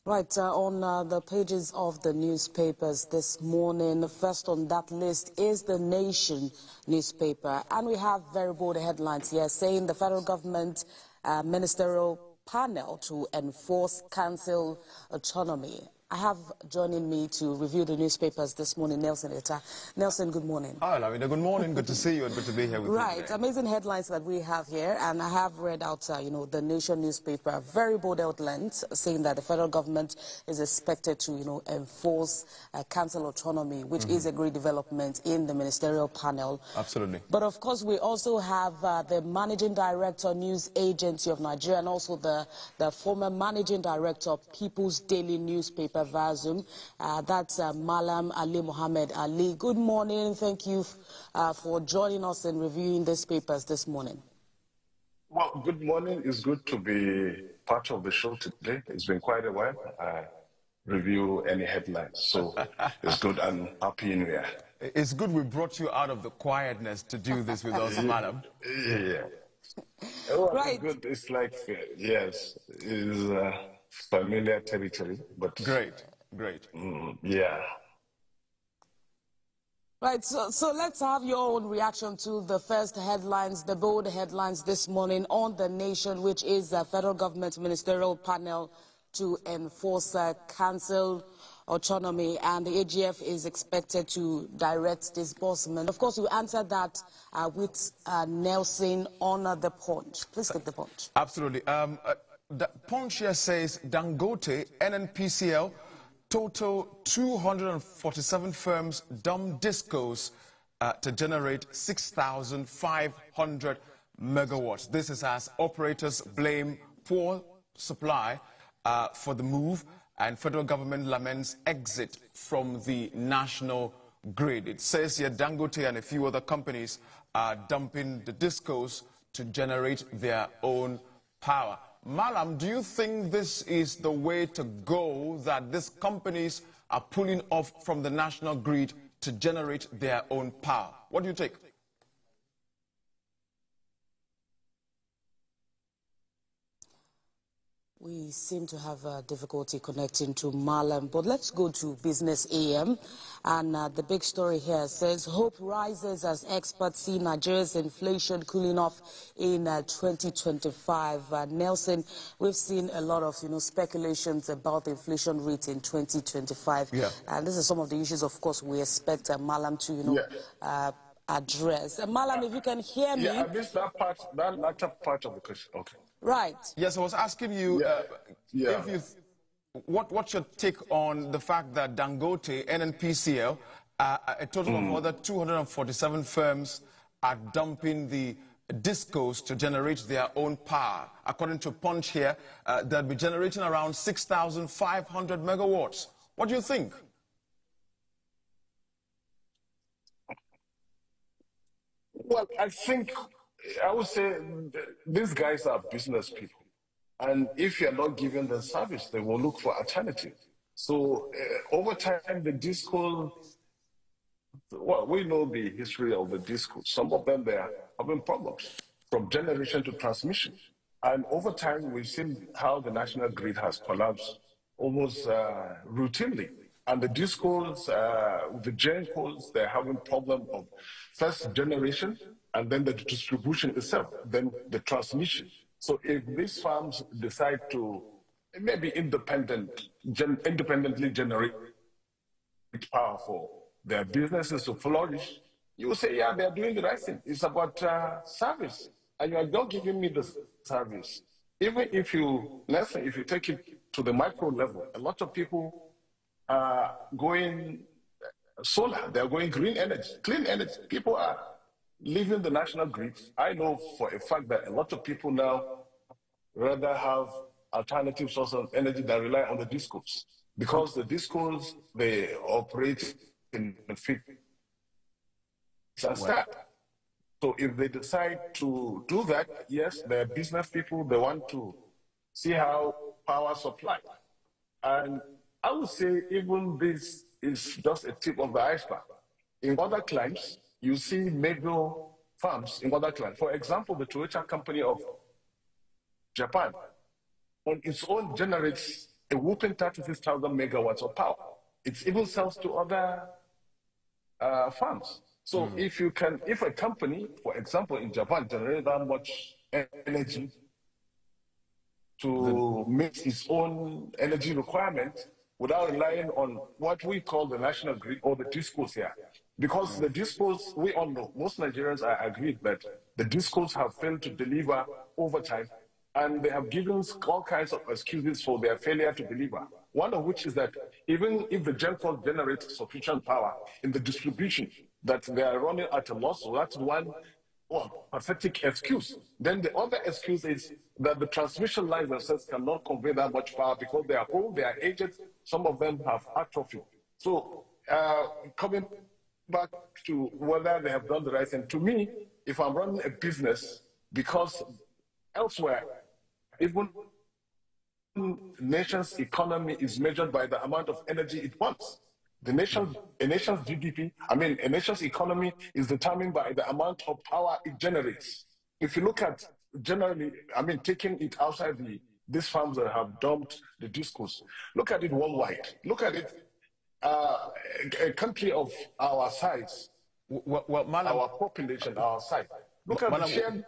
Right, on the pages of the newspapers this morning, first on that list is the Nation newspaper. And we have very bold headlines here saying the federal government ministerial panel to enforce council autonomy. I have joining me to review the newspapers this morning, Nelson Etta. Nelson, good morning. Hi, Lavina. Good morning. Good to see you and good to be here with you. Right, amazing headlines that we have here, and I have read out, the Nation newspaper, very bold outlines saying that the federal government is expected to, enforce council autonomy, which is a great development in the ministerial panel. Absolutely. But of course, we also have the managing director, News Agency of Nigeria, and also the former managing director of People's Daily newspaper via Zoom. That's Malam Ali Mohammed Ali. Good morning. Thank you for joining us and reviewing these papers this morning. Well, good morning. It's good to be part of the show today. It's been quite a while. I review any headlines, so it's good and happy New Year. It's good we brought you out of the quietness to do this with us, madam. Yeah. Oh, Right. Good. It's like, yes, it's familiar territory, but... Great, great. Yeah. Right, so let's have your own reaction to the first headlines, the bold headlines this morning on the Nation, which is the federal government ministerial panel to enforce council autonomy, and the AGF is expected to direct disbursement. Of course, you answered that with Nelson on the Punch. Please take the Punch. Absolutely. The Punch here says Dangote, NNPCL, total 247 firms dump discos to generate 6,500 megawatts. This is as operators blame poor supply for the move, and federal government laments exit from the national grid. It says here Dangote and a few other companies are dumping the discos to generate their own power. Malam, do you think this is the way to go, that these companies are pulling off from the national grid to generate their own power? What do you take? We seem to have difficulty connecting to Malam, but let's go to Business AM. And the big story here says, hope rises as experts see Nigeria's inflation cooling off in 2025. Nelson, we've seen a lot of, speculations about the inflation rate in 2025. Yeah. And this is some of the issues, of course, we expect Malam to, address. Malam, if you can hear me. Yeah, I missed that part, that latter part of the question. Okay. Right. Yes, I was asking you, what's your take on the fact that Dangote, NNPCL, a total of other 247 firms are dumping the discos to generate their own power? According to Punch here, they'll be generating around 6,500 megawatts. What do you think? Well, I would say these guys are business people. And if you're not giving them service, they will look for alternatives. So over time, the disco, well, we know the history of the disco. Some of them, they are having problems from generation to transmission. And over time, we've seen how the national grid has collapsed almost routinely. And the discos, the GenCos, they're having problem of first generation, and then the distribution itself, then the transmission. So if these farms decide to maybe independently generate power for their businesses to flourish, you will say, yeah, they're doing the right thing. It's about service, and you are not giving me the service. Even if you, let's say, if you take it to the micro level, a lot of people are going solar, they're going green energy, clean energy. People are leaving the national grid. I know for a fact that a lot of people now rather have alternative sources of energy that rely on the discos, because the discos, they operate in the fixed and start. So if they decide to do that, yes, they're business people, they want to see how power supply. And I would say even this is just a tip of the iceberg. In other climes, you see major farms in other climes. For example, the Toyota company of Japan, on its own generates a whooping 36,000 megawatts of power. It even sells to other farms. So if a company, for example, in Japan, generates that much energy to meet its own energy requirement without relying on what we call the national grid or the discos here. Because the discos, we all know, most Nigerians are agreed that the discos have failed to deliver over time, and they have given all kinds of excuses for their failure to deliver. One of which is that even if the GenCos generates sufficient power in the distribution, that they are running at a loss, so that's one pathetic excuse. Then the other excuse is that the transmission lines themselves cannot convey that much power because they are old, they are aged, some of them have atrophy. So coming back to whether they have done the right thing, to me, if I'm running a business, because elsewhere, even nation's economy is measured by the amount of energy it wants. A nation's GDP, a nation's economy is determined by the amount of power it generates. If you look at generally, taking it outside these farms that have dumped the discos, look at it worldwide. Look at it, a country of our size, our population, our size. Look at the shared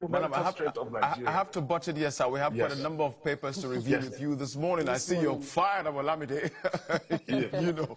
Madam, I have to butt it, yes, sir. We have quite a number of papers to review with you this morning. I see you're fired, Olamide. You know,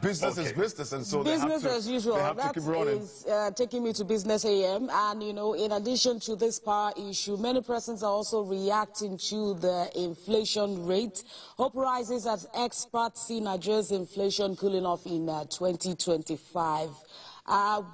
business is business, and so business as usual. They have to keep running. That is taking me to Business AM, and you know, in addition to this power issue, many persons are also reacting to the inflation rate. Hope rises as experts see Nigeria's inflation cooling off in 2025.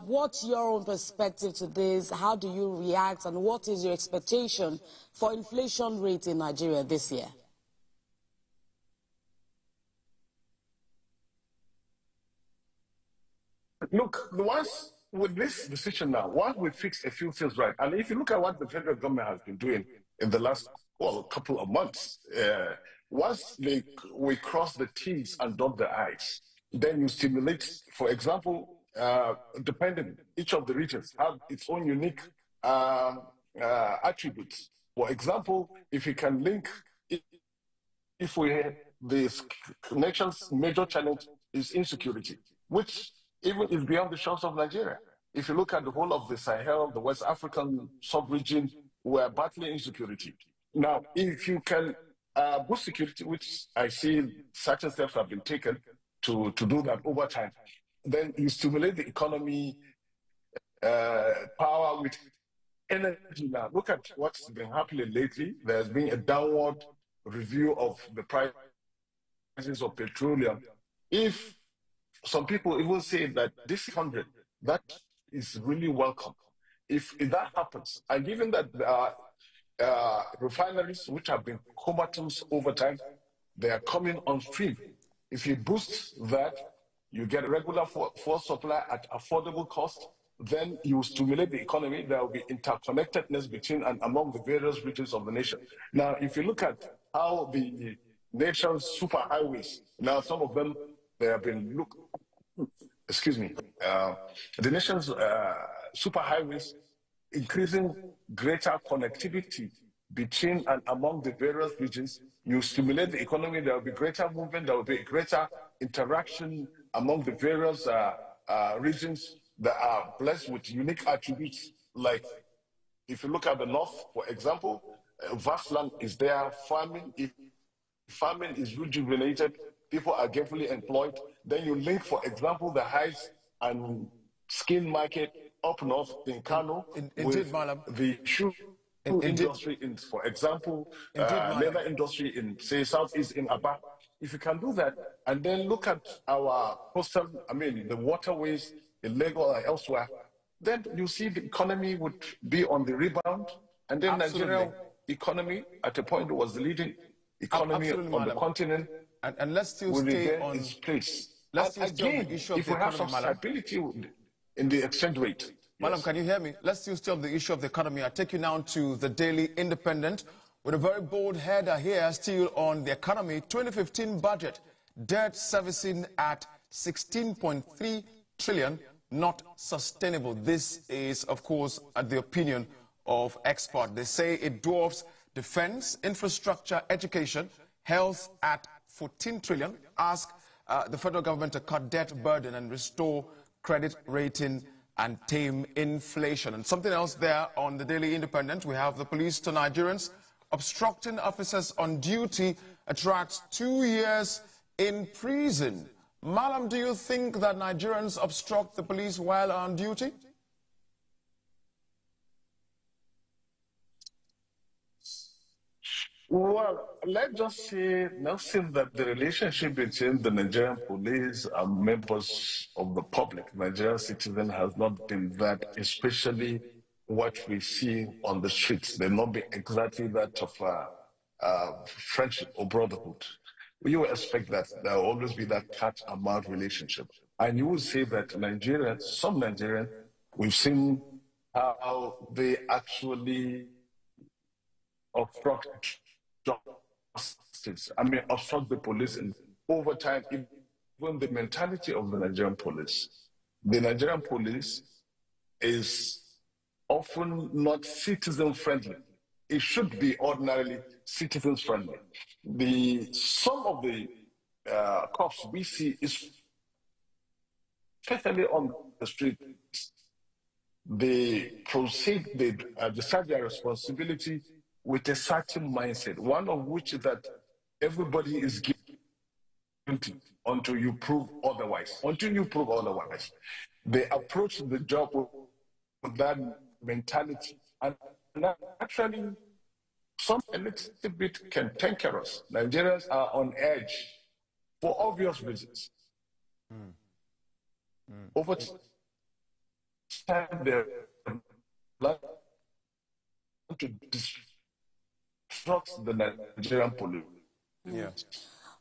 What's your own perspective to this? How do you react, and what is your expectation for inflation rate in Nigeria this year? Look, once with this decision now, once we fix a few things right, and if you look at what the federal government has been doing in the last couple of months, once we cross the T's and dot the I's, then you stimulate, for example, dependent, each of the regions have its own unique attributes. For example, if you can link, if the nation's major challenge is insecurity, which even is beyond the shores of Nigeria. If you look at the whole of the Sahel, the West African sub-region, we're battling insecurity. Now, if you can boost security, which I see certain steps have been taken to do that over time, then you stimulate the economy, power with energy. Now, look at what's been happening lately. There's been a downward review of the prices of petroleum. If some people even say that this 100, that is really welcome. If that happens, and given that refineries which have been comatose over time, they are coming on stream. If you boost that, you get a regular fuel supply at affordable cost, then you stimulate the economy. There will be interconnectedness between and among the various regions of the nation. Now, if you look at how the nation's superhighways, now some of them, they have been, the nation's superhighways increasing greater connectivity between and among the various regions. You stimulate the economy, there will be greater movement, there will be greater interaction among the various regions that are blessed with unique attributes. Like if you look at the north, for example, vast land is there, farming. If farming is rejuvenated, people are gainfully employed. Then you link, for example, the hides and skin market up north in Kano with the shoe industry in, for example, leather industry in, say, southeast in Aba. If you can do that, and then look at our coastal, the waterways in Lagos or elsewhere, then you see the economy would be on the rebound, and then Nigeria economy at a point was the leading economy on the continent, and let's still stay on its place. Let's still stay on the issue of if the we have economy, some stability in the exchange rate. Madam, can you hear me? Let's still stay on the issue of the economy. I take you now to the Daily Independent with a very bold header here, still on the economy. 2015 budget, debt servicing at 16.3 trillion, not sustainable. This is, of course, the opinion of experts. They say it dwarfs defense, infrastructure, education, health at 14 trillion, ask the federal government to cut debt burden and restore credit rating and tame inflation. And something else there on the Daily Independent, we have the police to Nigerians obstructing officers on duty attracts 2 years in prison. Malam, do you think that Nigerians obstruct the police while on duty? Well, let's just say, Nelson, that the relationship between the Nigerian police and members of the public, Nigerian citizens, has not been that, especially what we see on the streets. They've not been exactly that of friendship or brotherhood. You expect that there will always be that cat and mouse relationship. And you will say that Nigerians, some Nigerians, we've seen how they actually obstruct justice. Obstruct the police, and over time, even the mentality of the Nigerian police. The Nigerian police is often not citizen friendly. It should be ordinarily citizen friendly. Some of the cops we see, especially on the street, they proceed, they decide their responsibility with a certain mindset, one of which is that everybody is guilty until you prove otherwise. Until you prove otherwise, they approach the job with that mentality. And actually, a little bit cantankerous. Nigerians are on edge for obvious reasons. Over time, they're to disrupt the Nigerian police. Yeah.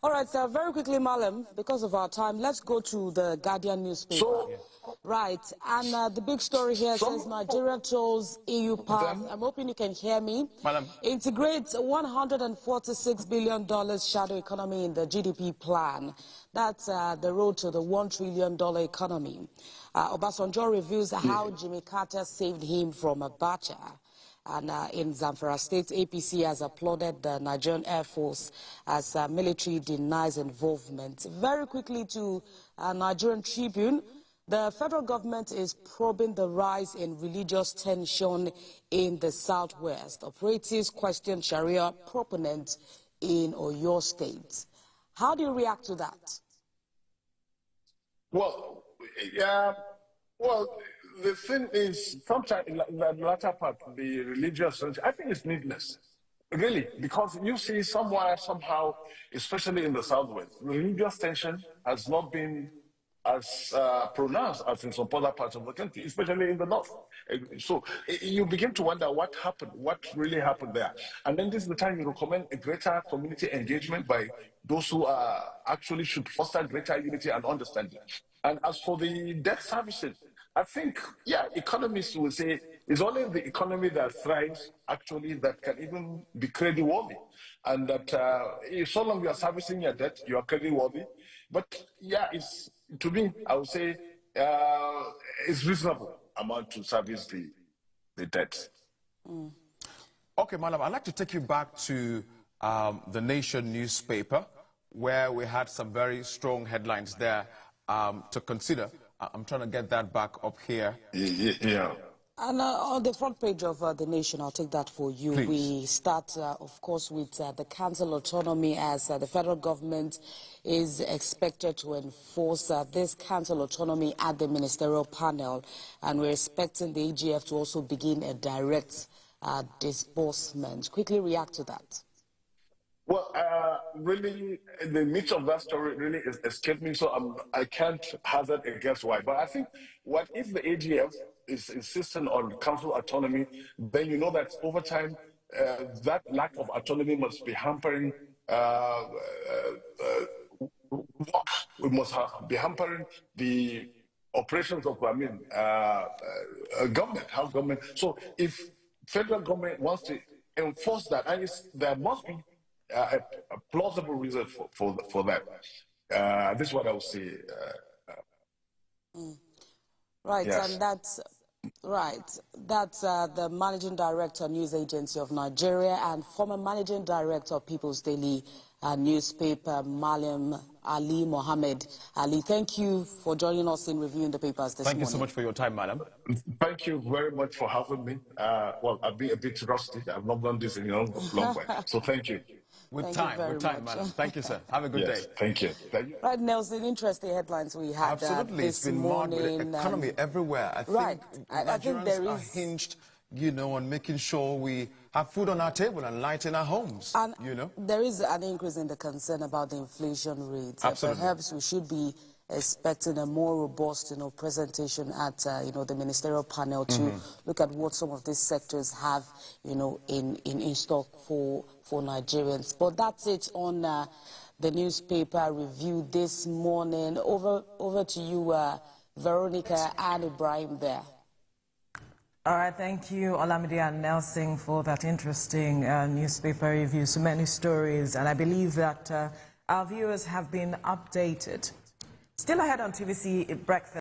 All right, very quickly, Malam, because of our time, let's go to the Guardian newspaper. Right, and the big story here says Nigeria tolls EU path. I'm hoping you can hear me. Malam. Integrates $146 billion shadow economy in the GDP plan. That's the road to the $1 trillion economy. Obasanjo reveals how Jimmy Carter saved him from Abacha. And in Zamfara State, APC has applauded the Nigerian Air Force as military denies involvement. Very quickly to Nigerian Tribune, the federal government is probing the rise in religious tension in the southwest. Operatives question Sharia proponents in Oyo State. How do you react to that? Well, the thing is, sometimes in the latter part, the religious, I think it's needless, really, because you see somewhere, somehow, especially in the southwest, religious tension has not been as pronounced as in some other parts of the country, especially in the north. So you begin to wonder what happened, what really happened there. And then this is the time you recommend a greater community engagement by those who actually should foster greater unity and understanding. And as for the debt servicing, I think, economists will say it's only the economy that thrives, actually, that can even be credit-worthy. And that so long you are servicing your debt, you are credit-worthy. But, to me, I would say it's reasonable amount to service the debt. Okay, Malam, I'd like to take you back to the Nation newspaper, where we had some very strong headlines there to consider. I'm trying to get that back up here. Yeah. And on the front page of the Nation, I'll take that for you. Please. We start, of course, with the Council Autonomy, as the federal government is expected to enforce this Council Autonomy at the Ministerial panel. And we're expecting the AGF to also begin a direct disbursement. Quickly react to that. Well, really, the meat of that story really escaped me, so I can't hazard a guess why. But I think what if the AGF is insisting on council autonomy, then you know that over time, that lack of autonomy must be hampering we must be hampering the operations of, government, house government. So if federal government wants to enforce that, and there must be a plausible reason for that. This is what I would say. Right, yes. and that's right. That's the Managing Director, News Agency of Nigeria, and former Managing Director of People's Daily, newspaper, Malam Ali Mohammed. Ali, thank you for joining us in reviewing the papers this morning. Thank you so much for your time, madam. Thank you very much for having me. Well, I've been a bit rusty. I've not done this in a long while. So thank you. With Thank time, you very much. madam. Thank you, sir. Have a good day. Thank you. Right, Nelson, interesting headlines we had Absolutely. this It's been morning. marred with the economy everywhere. I think I think there is... are hinged, on making sure we have food on our table and light in our homes, And there is an increase in the concern about the inflation rate. Absolutely. Perhaps we should be expecting a more robust, presentation at, the ministerial panel to look at what some of these sectors have, in stock for Nigerians. But that's it on the newspaper review this morning. Over to you, Veronica and Ibrahim there. All right, thank you, Olamide and Nelson, for that interesting newspaper review. So many stories, and I believe that our viewers have been updated. Still ahead on TVC Breakfast.